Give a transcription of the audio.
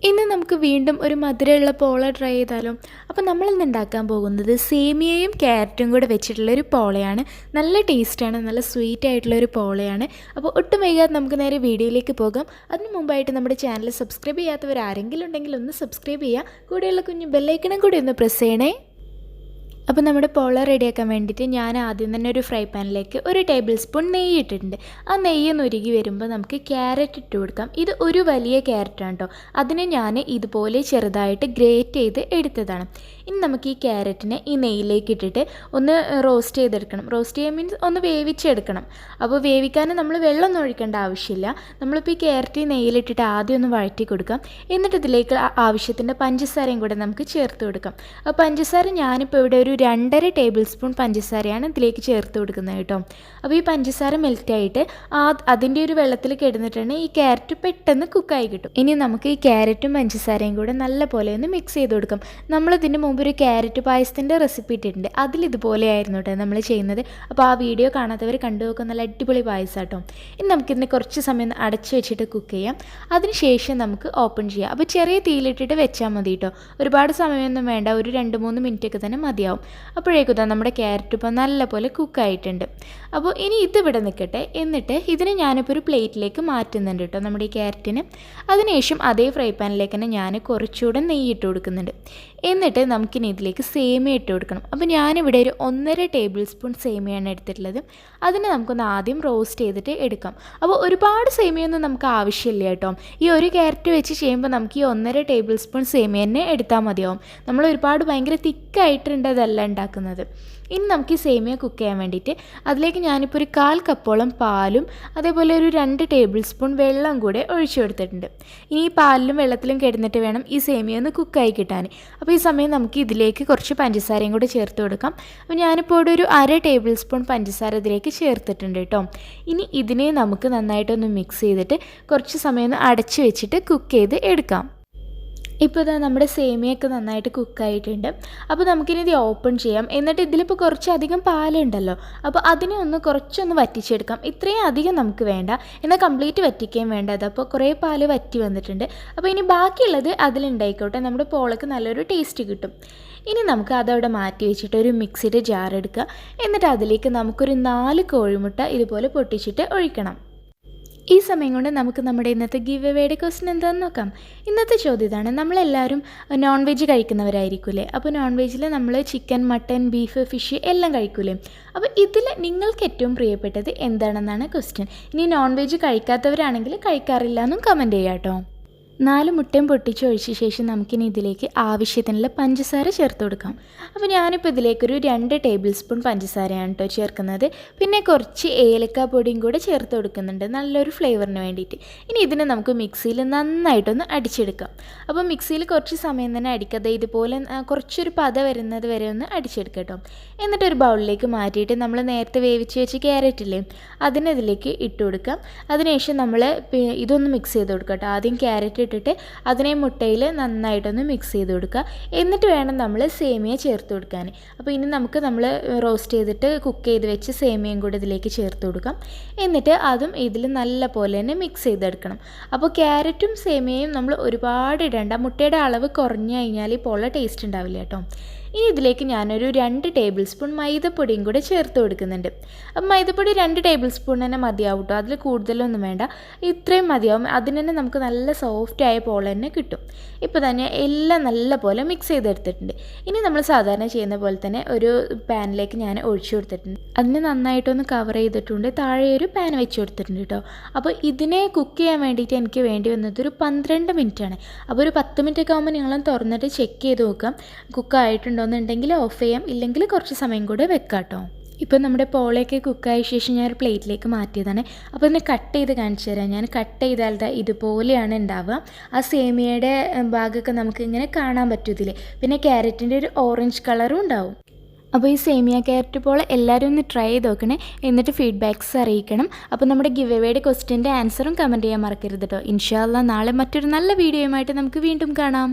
ഇന്ന് നമുക്ക് വീണ്ടും ഒരു മധുരമുള്ള പോള ട്രൈ ചെയ്താലോ? അപ്പോൾ നമ്മളിന്ന് ഉണ്ടാക്കാൻ പോകുന്നത് സേമിയയും ക്യാരറ്റും കൂടെ വെച്ചിട്ടുള്ളൊരു പോളയാണ്. നല്ല ടേസ്റ്റാണ്, നല്ല സ്വീറ്റ് ആയിട്ടുള്ളൊരു പോളയാണ്. അപ്പോൾ ഒട്ടും വൈകാതെ നമുക്ക് നേരെ വീഡിയോയിലേക്ക് പോകാം. അതിന് മുമ്പായിട്ട് നമ്മുടെ ചാനൽ സബ്സ്ക്രൈബ് ചെയ്യാത്തവർ ആരെങ്കിലും ഉണ്ടെങ്കിൽ ഒന്ന് സബ്സ്ക്രൈബ് ചെയ്യുക. കൂടെയുള്ള കുഞ്ഞ് ബെല്ലൈക്കണും കൂടി ഒന്ന് പ്രസ് ചെയ്യണേ. അപ്പോൾ നമ്മുടെ പോള റെഡിയാക്കാൻ വേണ്ടിയിട്ട് ഞാൻ ആദ്യം തന്നെ ഒരു ഫ്രൈ പാനിലേക്ക് 1 ടേബിൾ സ്പൂൺ നെയ്യ് ഇട്ടിട്ടുണ്ട്. ആ നെയ്യൊന്ന് ഉരുകി വരുമ്പോൾ നമുക്ക് ക്യാരറ്റ് ഇട്ട് കൊടുക്കാം. ഇത് ഒരു വലിയ ക്യാരറ്റാണ് കേട്ടോ. അതിനെ ഞാൻ ഇതുപോലെ ചെറുതായിട്ട് ഗ്രേറ്റ് ചെയ്ത് എടുത്തതാണ്. ഇനി നമുക്ക് ഈ ക്യാരറ്റിനെ ഈ നെയ്യിലേക്ക് ഇട്ടിട്ട് ഒന്ന് റോസ്റ്റ് ചെയ്തെടുക്കണം. റോസ്റ്റ് ചെയ്യാൻ മീൻസ് ഒന്ന് വേവിച്ചെടുക്കണം. അപ്പോൾ വേവിക്കാൻ നമ്മൾ വെള്ളമൊന്നും ഒഴിക്കേണ്ട ആവശ്യമില്ല. നമ്മളിപ്പോൾ ഈ ക്യാരറ്റ് നെയ്യിലിട്ടിട്ട് ആദ്യം ഒന്ന് വഴറ്റി കൊടുക്കാം. എന്നിട്ട് ഇതിലേക്ക് ആവശ്യത്തിൻ്റെ പഞ്ചസാരയും കൂടെ നമുക്ക് ചേർത്ത് കൊടുക്കാം. അപ്പോൾ പഞ്ചസാര ഞാനിപ്പോൾ ഇവിടെ ഒരു 2.5 ടേബിൾ സ്പൂൺ പഞ്ചസാരയാണ് ഇതിലേക്ക് ചേർത്ത് കൊടുക്കുന്നത് കേട്ടോ. അപ്പോൾ ഈ പഞ്ചസാര മെൽറ്റായിട്ട് അതിൻ്റെ ഒരു വെള്ളത്തിൽ കിടന്നിട്ടാണ് ഈ ക്യാരറ്റ് പെട്ടെന്ന് കുക്കായി കിട്ടും. ഇനി നമുക്ക് ഈ ക്യാരറ്റും പഞ്ചസാരയും കൂടെ നല്ല പോലെ ഒന്ന് മിക്സ് ചെയ്ത് കൊടുക്കാം. നമ്മളിതിൻ്റെ മുമ്പ് ഒരു ക്യാരറ്റ് പായസത്തിൻ്റെ റെസിപ്പി ഇട്ടിട്ടുണ്ട്. അതിലിതുപോലെയായിരുന്നു കേട്ടോ നമ്മൾ ചെയ്യുന്നത്. അപ്പോൾ ആ വീഡിയോ കാണാത്തവർ കണ്ടു നോക്കുക. നല്ല അടിപൊളി പായസം കേട്ടോ. ഇനി നമുക്കിതിനെ കുറച്ച് സമയം അടച്ച് വെച്ചിട്ട് കുക്ക് ചെയ്യാം. അതിനുശേഷം നമുക്ക് ഓപ്പൺ ചെയ്യാം. അപ്പോൾ ചെറിയ തീയിലിട്ടിട്ട് വെച്ചാൽ മതി കേട്ടോ. ഒരുപാട് സമയമൊന്നും വേണ്ട, ഒരു 2-3 മിനിറ്റൊക്കെ തന്നെ മതിയാവും. അപ്പോഴേക്കും നമ്മുടെ ക്യാരറ്റ് ഇപ്പോൾ നല്ലപോലെ കുക്കായിട്ടുണ്ട്. അപ്പോൾ ഇനി ഇതിവിടെ നിൽക്കട്ടെ. എന്നിട്ട് ഇതിനെ ഞാനിപ്പോൾ ഒരു പ്ലേറ്റിലേക്ക് മാറ്റുന്നുണ്ട് കേട്ടോ, നമ്മുടെ ഈ ക്യാരറ്റിന്. അതിനുശേഷം അതേ ഫ്രൈ പാനിലേക്ക് തന്നെ ഞാൻ കുറച്ചുകൂടെ നെയ്യ് ഇട്ട് കൊടുക്കുന്നുണ്ട്. എന്നിട്ട് നമുക്കിനി ഇതിലേക്ക് സേമിയ ഇട്ട് കൊടുക്കണം. അപ്പോൾ ഞാനിവിടെ ഒരു 1.5 ടേബിൾ സ്പൂൺ സേമിയാണ് എടുത്തിട്ടുള്ളത്. അതിനെ നമുക്കൊന്ന് ആദ്യം റോസ്റ്റ് ചെയ്തിട്ട് എടുക്കാം. അപ്പോൾ ഒരുപാട് സേമിയൊന്നും നമുക്ക് ആവശ്യമില്ല കേട്ടോ. ഈ ഒരു ക്യാരറ്റ് വെച്ച് ചെയ്യുമ്പോൾ നമുക്ക് ഈ 1.5 ടേബിൾ സ്പൂൺ സേമിയ തന്നെ എടുത്താൽ മതിയാവും. നമ്മൾ ഒരുപാട് ഭയങ്കര തിക്കായിട്ടുണ്ടതല്ല ഉണ്ടാക്കുന്നത്. ഇനി നമുക്ക് ഈ സേമിയ കുക്ക് ചെയ്യാൻ വേണ്ടിയിട്ട് അതിലേക്ക് ഞാനിപ്പോൾ ഒരു 1/4 കപ്പോളം പാലും അതേപോലെ ഒരു 2 ടേബിൾ സ്പൂൺ വെള്ളം കൂടെ ഒഴിച്ചു കൊടുത്തിട്ടുണ്ട്. ഇനി ഈ പാലിലും വെള്ളത്തിലും കിടന്നിട്ട് വേണം ഈ സേമിയ ഒന്ന് കുക്കായി കിട്ടാൻ. അപ്പോൾ ഈ സമയം നമുക്ക് ഇതിലേക്ക് കുറച്ച് പഞ്ചസാരയും കൂടെ ചേർത്ത് കൊടുക്കാം. അപ്പോൾ ഞാനിപ്പോൾ ഇവിടെ ഒരു 1/2 ടേബിൾ സ്പൂൺ പഞ്ചസാര ഇതിലേക്ക് ചേർത്തിട്ടുണ്ട് കേട്ടോ. ഇനി ഇതിനെ നമുക്ക് നന്നായിട്ടൊന്ന് മിക്സ് ചെയ്തിട്ട് കുറച്ച് സമയം ഒന്ന് അടച്ച് വെച്ചിട്ട് കുക്ക് ചെയ്ത് എടുക്കാം. ഇപ്പോൾ ഇതാ നമ്മുടെ സേമിയൊക്കെ നന്നായിട്ട് കുക്കായിട്ടുണ്ട്. അപ്പോൾ നമുക്കിനി ഇത് ഓപ്പൺ ചെയ്യാം. എന്നിട്ട് ഇതിലിപ്പോൾ കുറച്ചധികം പാലുണ്ടല്ലോ, അപ്പോൾ അതിനെ കുറച്ചൊന്ന് വറ്റിച്ചെടുക്കാം. ഇത്രയും അധികം നമുക്ക് വേണ്ട, എന്നാൽ കംപ്ലീറ്റ് വറ്റിക്കുകയും വേണ്ട. അതപ്പോൾ കുറേ പാല് വറ്റി വന്നിട്ടുണ്ട്. അപ്പോൾ ഇനി ബാക്കിയുള്ളത് അതിലുണ്ടായിക്കോട്ടെ, നമ്മുടെ പോളക്ക് നല്ലൊരു ടേസ്റ്റ് കിട്ടും. ഇനി നമുക്ക് അതവിടെ മാറ്റി വെച്ചിട്ട് ഒരു മിക്സിയുടെ ജാർ എടുക്കുക. എന്നിട്ട് അതിലേക്ക് നമുക്കൊരു 4 കോഴിമുട്ട ഇതുപോലെ പൊട്ടിച്ചിട്ട് ഒഴിക്കണം. ഈ സമയം കൊണ്ട് നമുക്ക് നമ്മുടെ ഇന്നത്തെ ഗിവ് എവേയുടെ ക്വസ്റ്റ്യൻ എന്താണെന്ന് നോക്കാം. ഇന്നത്തെ ചോദ്യം ഇതാണ്: നമ്മളെല്ലാവരും നോൺ വെജ് കഴിക്കുന്നവരായിരിക്കൂലേ? അപ്പോൾ നോൺ വെജിൽ നമ്മൾ ചിക്കൻ, മട്ടൻ, ബീഫ്, ഫിഷ് എല്ലാം കഴിക്കൂലേ? അപ്പോൾ ഇതിൽ നിങ്ങൾക്ക് ഏറ്റവും പ്രിയപ്പെട്ടത് എന്താണെന്നാണ് ക്വസ്റ്റ്യൻ. ഇനി നോൺ വെജ് കഴിക്കാത്തവരാണെങ്കിൽ കഴിക്കാറില്ല എന്നും കമൻറ്റ് ചെയ്യാം കേട്ടോ. 4 മുട്ടയും പൊട്ടിച്ചൊഴിച്ച ശേഷം നമുക്കിനി ഇതിലേക്ക് ആവശ്യത്തിനുള്ള പഞ്ചസാര ചേർത്ത് കൊടുക്കാം. അപ്പോൾ ഞാനിപ്പോൾ ഇതിലേക്കൊരു 2 ടേബിൾ സ്പൂൺ പഞ്ചസാരയാണ് കേട്ടോ ചേർക്കുന്നത്. പിന്നെ കുറച്ച് ഏലക്കാപ്പൊടിയും കൂടെ ചേർത്ത് കൊടുക്കുന്നുണ്ട്, നല്ലൊരു ഫ്ലേവറിന് വേണ്ടിയിട്ട്. ഇനി ഇതിനെ നമുക്ക് മിക്സിയിൽ നന്നായിട്ടൊന്ന് അടിച്ചെടുക്കാം. അപ്പോൾ മിക്സിയിൽ കുറച്ച് സമയം തന്നെ അടിക്കാതെ ഇതുപോലെ കുറച്ചൊരു പത വരുന്നത് വരെ ഒന്ന് അടിച്ചെടുക്കാം കേട്ടോ. എന്നിട്ടൊരു ബൗളിലേക്ക് മാറ്റിയിട്ട് നമ്മൾ നേരത്തെ വേവിച്ച് വെച്ച് ക്യാരറ്റില്ലേ, അതിനതിലേക്ക് ഇട്ട് കൊടുക്കാം. അതിനുശേഷം നമ്മൾ ഇതൊന്ന് മിക്സ് ചെയ്ത് കൊടുക്കാം കേട്ടോ. ആദ്യം ക്യാരറ്റ് ഇട്ടിട്ട് അതിനെ മുട്ടയിൽ നന്നായിട്ടൊന്ന് മിക്സ് ചെയ്ത് കൊടുക്കുക. എന്നിട്ട് വേണം നമ്മൾ സേമിയ ചേർത്ത് കൊടുക്കാൻ. അപ്പോൾ ഇനി നമ്മൾ റോസ്റ്റ് ചെയ്തിട്ട് കുക്ക് ചെയ്ത് വെച്ച് സേമിയയും കൂടെ ഇതിലേക്ക് ചേർത്ത് കൊടുക്കാം. എന്നിട്ട് അതും ഇതിൽ നല്ല പോലെ തന്നെ മിക്സ് ചെയ്തെടുക്കണം. അപ്പോൾ ക്യാരറ്റും സേമിയയും നമ്മൾ ഒരുപാട് ഇടേണ്ട, മുട്ടയുടെ അളവ് കുറഞ്ഞു കഴിഞ്ഞാൽ ഇപ്പോൾ ടേസ്റ്റ് ഉണ്ടാവില്ല കേട്ടോ. ഇനി ഇതിലേക്ക് ഞാനൊരു 2 ടേബിൾ സ്പൂൺ മൈദപ്പൊടിയും കൂടെ ചേർത്ത് കൊടുക്കുന്നുണ്ട്. അപ്പം മൈദപ്പൊടി 2 ടേബിൾ സ്പൂൺ തന്നെ മതിയാവും കേട്ടോ, അതിൽ കൂടുതലൊന്നും വേണ്ട, ഇത്രയും മതിയാവും. അതിന് തന്നെ നമുക്ക് നല്ല സോഫ്റ്റായ പോള തന്നെ കിട്ടും. ഇപ്പോൾ തന്നെ എല്ലാം നല്ല പോലെ മിക്സ് ചെയ്തെടുത്തിട്ടുണ്ട്. ഇനി നമ്മൾ സാധാരണ ചെയ്യുന്ന പോലെ തന്നെ ഒരു പാനിലേക്ക് ഞാൻ ഒഴിച്ചു കൊടുത്തിട്ടുണ്ട്. അതിന് നന്നായിട്ടൊന്ന് കവർ ചെയ്തിട്ടുണ്ട്. താഴെ ഒരു പാൻ വെച്ച് കൊടുത്തിട്ടുണ്ട് കേട്ടോ. അപ്പോൾ ഇതിനെ കുക്ക് ചെയ്യാൻ വേണ്ടിയിട്ട് എനിക്ക് വേണ്ടി വന്നത് ഒരു 12 മിനിറ്റാണ്. അപ്പോൾ ഒരു 10 മിനിറ്റൊക്കെ ആകുമ്പോൾ നിങ്ങളും തുറന്നിട്ട് ചെക്ക് ചെയ്ത് നോക്കാം കുക്കായിട്ടുണ്ടോ എന്നുണ്ടെങ്കിൽ ഓഫ് ചെയ്യാം, ഇല്ലെങ്കിൽ കുറച്ച് സമയം കൂടെ വെക്കാം കേട്ടോ. ഇപ്പോൾ നമ്മുടെ പോളയൊക്കെ കുക്കായ ശേഷം ഞാൻ ഒരു പ്ലേറ്റിലേക്ക് മാറ്റിയതാണ്. അപ്പോൾ ഇതിനെ കട്ട് ചെയ്ത് കാണിച്ചു തരാം. ഞാൻ കട്ട് ചെയ്താൽ ഇതുപോലെയാണ് ഉണ്ടാവുക. ആ സേമിയയുടെ ഭാഗമൊക്കെ നമുക്ക് ഇങ്ങനെ കാണാൻ പറ്റും ഇതിൽ. പിന്നെ ക്യാരറ്റിൻ്റെ ഒരു ഓറഞ്ച് കളറും ഉണ്ടാവും. അപ്പോൾ ഈ സേമിയ ക്യാരറ്റ് പോള എല്ലാവരും ഒന്ന് ട്രൈ ചെയ്ത് നോക്കണേ. എന്നിട്ട് ഫീഡ്ബാക്ക്സ് അറിയിക്കണം. അപ്പോൾ നമ്മുടെ ഗിവ് എവേയുടെ ക്വസ്റ്റ്യൻ്റെ ആൻസറും കമൻറ്റ് ചെയ്യാൻ മറക്കരുത് കേട്ടോ. ഇൻഷാ അല്ലാഹ് നാളെ മറ്റൊരു നല്ല വീഡിയോയുമായിട്ട് നമുക്ക് വീണ്ടും കാണാം.